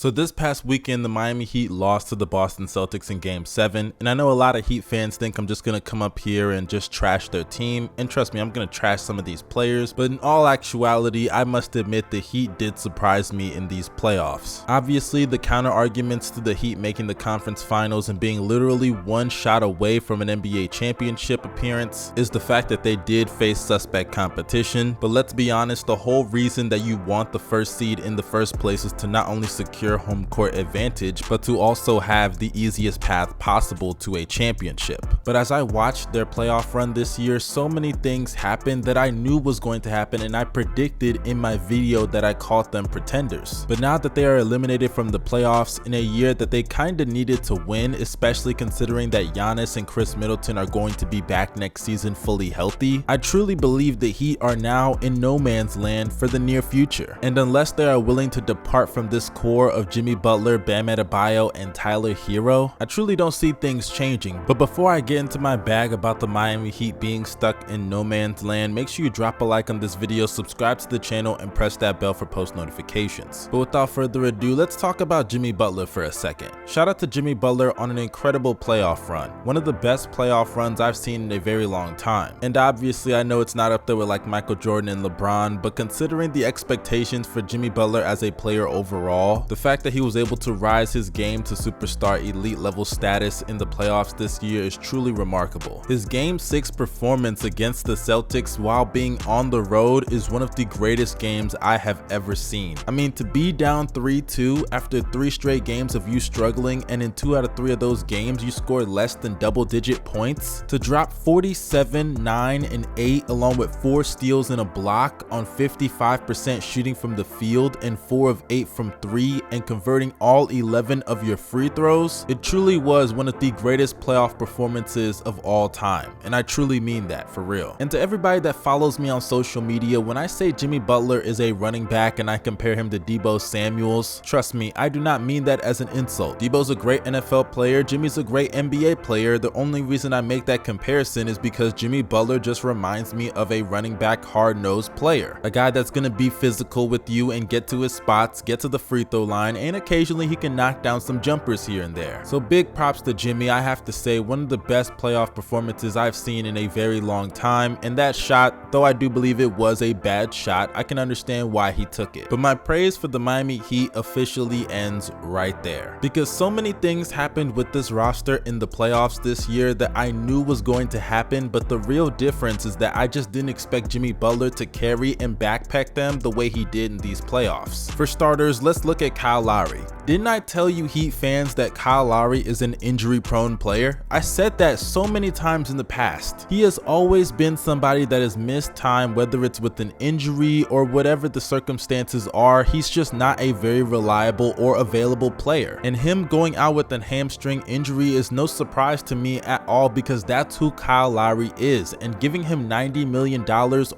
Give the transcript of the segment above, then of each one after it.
So this past weekend, the Miami Heat lost to the Boston Celtics in Game 7, and I know a lot of Heat fans think I'm just going to come up here and just trash their team, and trust me, I'm going to trash some of these players, but in all actuality, I must admit the Heat did surprise me in these playoffs. Obviously, the counter arguments to the Heat making the conference finals and being literally one shot away from an NBA championship appearance is the fact that they did face suspect competition, but let's be honest, the whole reason that you want the first seed in the first place is to not only secure home court advantage, but to also have the easiest path possible to a championship. But as I watched their playoff run this year, so many things happened that I knew was going to happen, and I predicted in my video that I called them pretenders. But now that they are eliminated from the playoffs in a year that they kinda needed to win, especially considering that Giannis and Chris Middleton are going to be back next season fully healthy, I truly believe the Heat are now in no man's land for the near future. And unless they are willing to depart from this core of Jimmy Butler, Bam Adebayo, and Tyler Hero, I truly don't see things changing. But before I get into my bag about the Miami Heat being stuck in no man's land, make sure you drop a like on this video, subscribe to the channel, and press that bell for post notifications. But without further ado, let's talk about Jimmy Butler for a second. Shout out to Jimmy Butler on an incredible playoff run, one of the best playoff runs I've seen in a very long time. And obviously I know it's not up there with like Michael Jordan and LeBron, but considering the expectations for Jimmy Butler as a player overall, the fact that he was able to rise his game to superstar elite level status in the playoffs this year is truly remarkable. His Game 6 performance against the Celtics while being on the road is one of the greatest games I have ever seen. I mean, to be down 3-2 after 3 straight games of you struggling, and in 2 out of 3 of those games you scored less than double-digit points, to drop 47, 9, and 8 along with 4 steals and a block on 55% shooting from the field and 4 of 8 from 3 and converting all 11 of your free throws, it truly was one of the greatest playoff performances of all time, and I truly mean that for real. And to everybody that follows me on social media, when I say Jimmy Butler is a running back and I compare him to Deebo Samuels, trust me, I do not mean that as an insult. Deebo's a great NFL player, Jimmy's a great NBA player. The only reason I make that comparison is because Jimmy Butler just reminds me of a running back hard-nosed player, a guy that's gonna be physical with you and get to his spots, get to the free throw line, and occasionally he can knock down some jumpers here and there. So big props to Jimmy. I have to say, one of the best playoff performances I've seen in a very long time, and that shot, though I do believe it was a bad shot, I can understand why he took it. But my praise for the Miami Heat officially ends right there, because so many things happened with this roster in the playoffs this year that I knew was going to happen, but the real difference is that I just didn't expect Jimmy Butler to carry and backpack them the way he did in these playoffs. For starters, let's look at Kyle Lowry. Didn't I tell you Heat fans that Kyle Lowry is an injury-prone player? I said that so many times in the past. He has always been somebody that has missed time, whether it's with an injury or whatever the circumstances are. He's just not a very reliable or available player. And him going out with a hamstring injury is no surprise to me at all, because that's who Kyle Lowry is. And giving him $90 million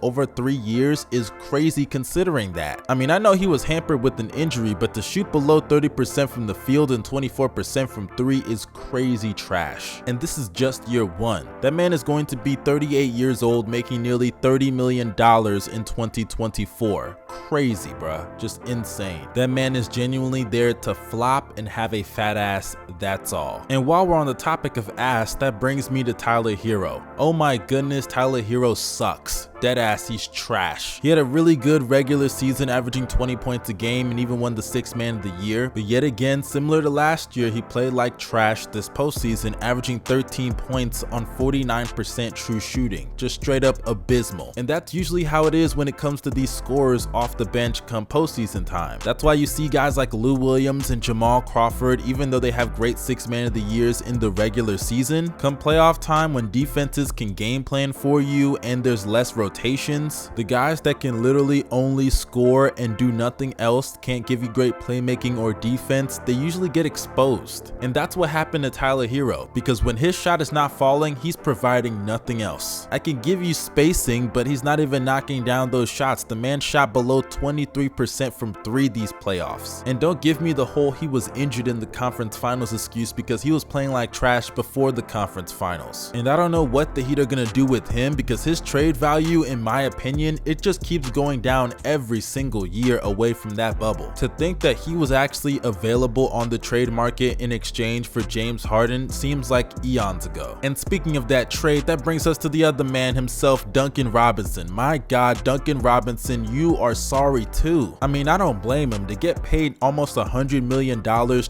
over 3 years is crazy considering that. I mean, I know he was hampered with an injury, but to shoot below 30% from the field and 24% from 3 is crazy trash. And this is just year 1. That man is going to be 38 years old making nearly $30 million in 2024. Crazy, bruh. Just insane. That man is genuinely there to flop and have a fat ass, that's all. And while we're on the topic of ass, that brings me to Tyler Hero. Oh my goodness, Tyler Hero sucks. Deadass, he's trash. He had a really good regular season, averaging 20 points a game and even won the 6th man of the year. But yet again, similar to last year, he played like trash this postseason, averaging 13 points on 49% true shooting. Just straight up abysmal. And that's usually how it is when it comes to these scorers off the bench come postseason time. That's why you see guys like Lou Williams and Jamal Crawford, even though they have great 6th man of the years in the regular season, come playoff time when defenses can game plan for you and there's less rotations, the guys that can literally only score and do nothing else, can't give you great playmaking or defense, they usually get exposed. And that's what happened to Tyler Hero, because when his shot is not falling, he's providing nothing else. I can give you spacing, but he's not even knocking down those shots. The man shot below 23% from 3 these playoffs. And don't give me the whole he was injured in the conference finals excuse, because he was playing like trash before the conference finals. And I don't know what the Heat are gonna do with him, because his trade value, in my opinion, it just keeps going down every single year away from that bubble. To think that he he was actually available on the trade market in exchange for James Harden seems like eons ago. And speaking of that trade, that brings us to the other man himself, Duncan Robinson. My God, Duncan Robinson, you are sorry too. I mean, I don't blame him. To get paid almost $100 million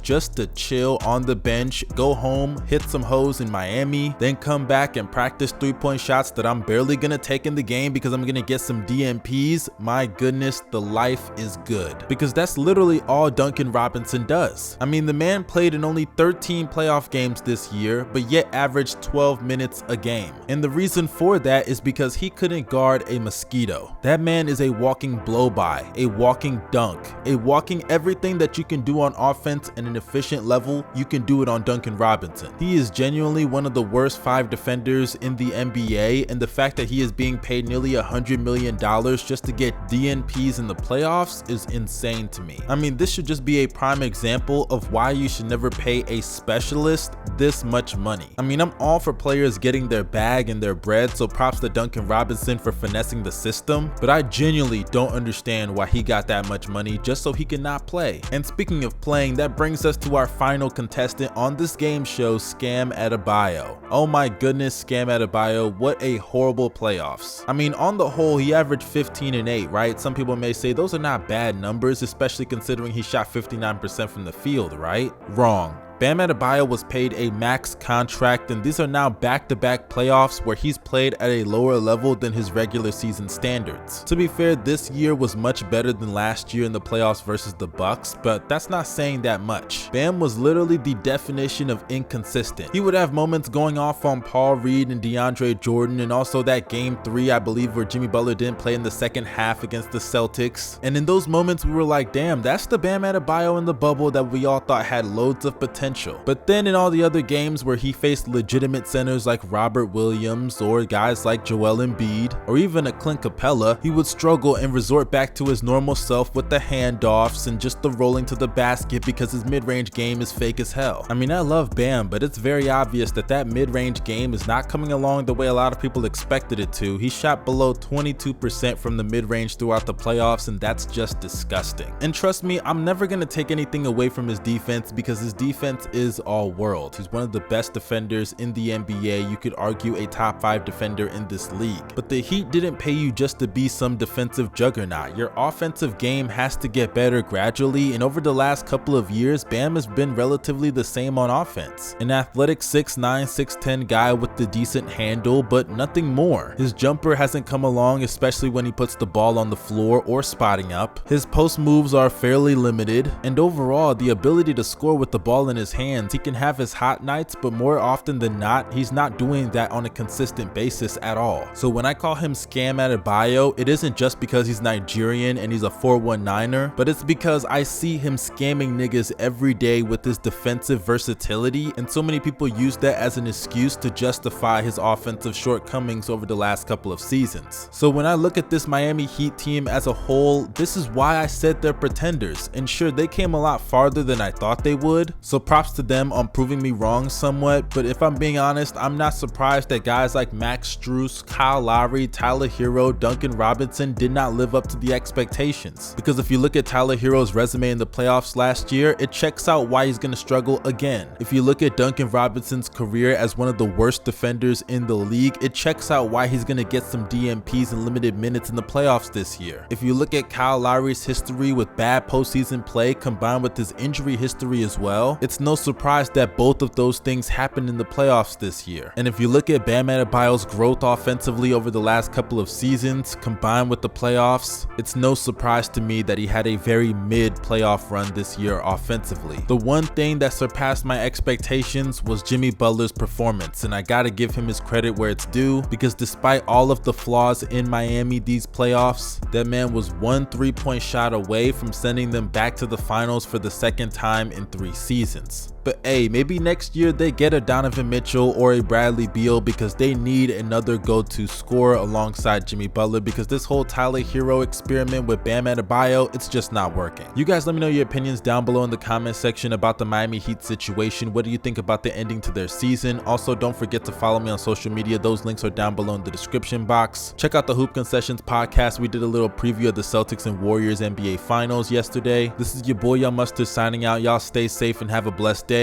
just to chill on the bench, go home, hit some hoes in Miami, then come back and practice three-point shots that I'm barely gonna take in the game because I'm gonna get some DNPs. My goodness, the life is good. Because that's literally all Duncan Robinson does. I mean, the man played in only 13 playoff games this year, but yet averaged 12 minutes a game. And the reason for that is because he couldn't guard a mosquito. That man is a walking blow-by, a walking dunk, a walking everything that you can do on offense at an efficient level, you can do it on Duncan Robinson. He is genuinely one of the worst 5 defenders in the NBA, and the fact that he is being paid nearly $100 million just to get DNPs in the playoffs is insane to me. I mean, this should just be a prime example of why you should never pay a specialist this much money. I mean, I'm all for players getting their bag and their bread, so props to Duncan Robinson for finessing the system, but I genuinely don't understand why he got that much money just so he can not play. And speaking of playing, that brings us to our final contestant on this game show, Scam Adebayo. Oh my goodness, Scam Adebayo, what a horrible playoffs. I mean, on the whole, he averaged 15 and 8, right? Some people may say those are not bad numbers, especially considering he shot 59% from the field, right? Wrong. Bam Adebayo was paid a max contract, and these are now back-to-back playoffs where he's played at a lower level than his regular season standards. To be fair, this year was much better than last year in the playoffs versus the Bucks, but that's not saying that much. Bam was literally the definition of inconsistent. He would have moments going off on Paul Reed and DeAndre Jordan, and also that game 3, I believe, where Jimmy Butler didn't play in the second half against the Celtics. And in those moments, we were like, damn, that's the Bam Adebayo in the bubble that we all thought had loads of potential. But then in all the other games where he faced legitimate centers like Robert Williams or guys like Joel Embiid or even a Clint Capella, he would struggle and resort back to his normal self with the handoffs and just the rolling to the basket because his mid-range game is fake as hell. I mean, I love Bam, but it's very obvious that that mid-range game is not coming along the way a lot of people expected it to. He shot below 22% from the mid-range throughout the playoffs, and that's just disgusting. And trust me, I'm never going to take anything away from his defense because his defense is all world. He's one of the best defenders in the NBA. You could argue a top 5 defender in this league. But the Heat didn't pay you just to be some defensive juggernaut. Your offensive game has to get better gradually, and over the last couple of years, Bam has been relatively the same on offense. An athletic 6'9", 6'10" guy with the decent handle, but nothing more. His jumper hasn't come along, especially when he puts the ball on the floor or spotting up. His post moves are fairly limited, and overall, the ability to score with the ball in his hands, he can have his hot nights, but more often than not, he's not doing that on a consistent basis at all. So when I call him Scam Adebayo, it isn't just because he's Nigerian and he's a 419er, but it's because I see him scamming niggas every day with his defensive versatility, and so many people use that as an excuse to justify his offensive shortcomings over the last couple of seasons. So when I look at this Miami Heat team as a whole, this is why I said they're pretenders, and sure, they came a lot farther than I thought they would, so props to them on proving me wrong somewhat, but if I'm being honest, I'm not surprised that guys like Max Strus, Kyle Lowry, Tyler Hero, Duncan Robinson did not live up to the expectations. Because if you look at Tyler Hero's resume in the playoffs last year, it checks out why he's going to struggle again. If you look at Duncan Robinson's career as one of the worst defenders in the league, it checks out why he's going to get some DNPs and limited minutes in the playoffs this year. If you look at Kyle Lowry's history with bad postseason play combined with his injury history as well, it's no surprise that both of those things happened in the playoffs this year. And if you look at Bam Adebayo's growth offensively over the last couple of seasons combined with the playoffs, it's no surprise to me that he had a very mid playoff run this year offensively. The one thing that surpassed my expectations was Jimmy Butler's performance, and I gotta give him his credit where it's due, because despite all of the flaws in Miami these playoffs, that man was one 3-point shot away from sending them back to the finals for the second time in 3 seasons. defense. But hey, maybe next year they get a Donovan Mitchell or a Bradley Beal because they need another go-to scorer alongside Jimmy Butler, because this whole Tyler Hero experiment with Bam Adebayo, it's just not working. You guys let me know your opinions down below in the comment section about the Miami Heat situation. What do you think about the ending to their season? Also, don't forget to follow me on social media. Those links are down below in the description box. Check out the Hoop Concessions podcast. We did a little preview of the Celtics and Warriors NBA Finals yesterday. This is your boy Young Mustard signing out. Y'all stay safe and have a blessed day.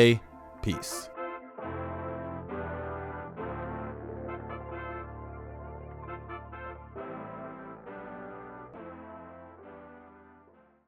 Peace.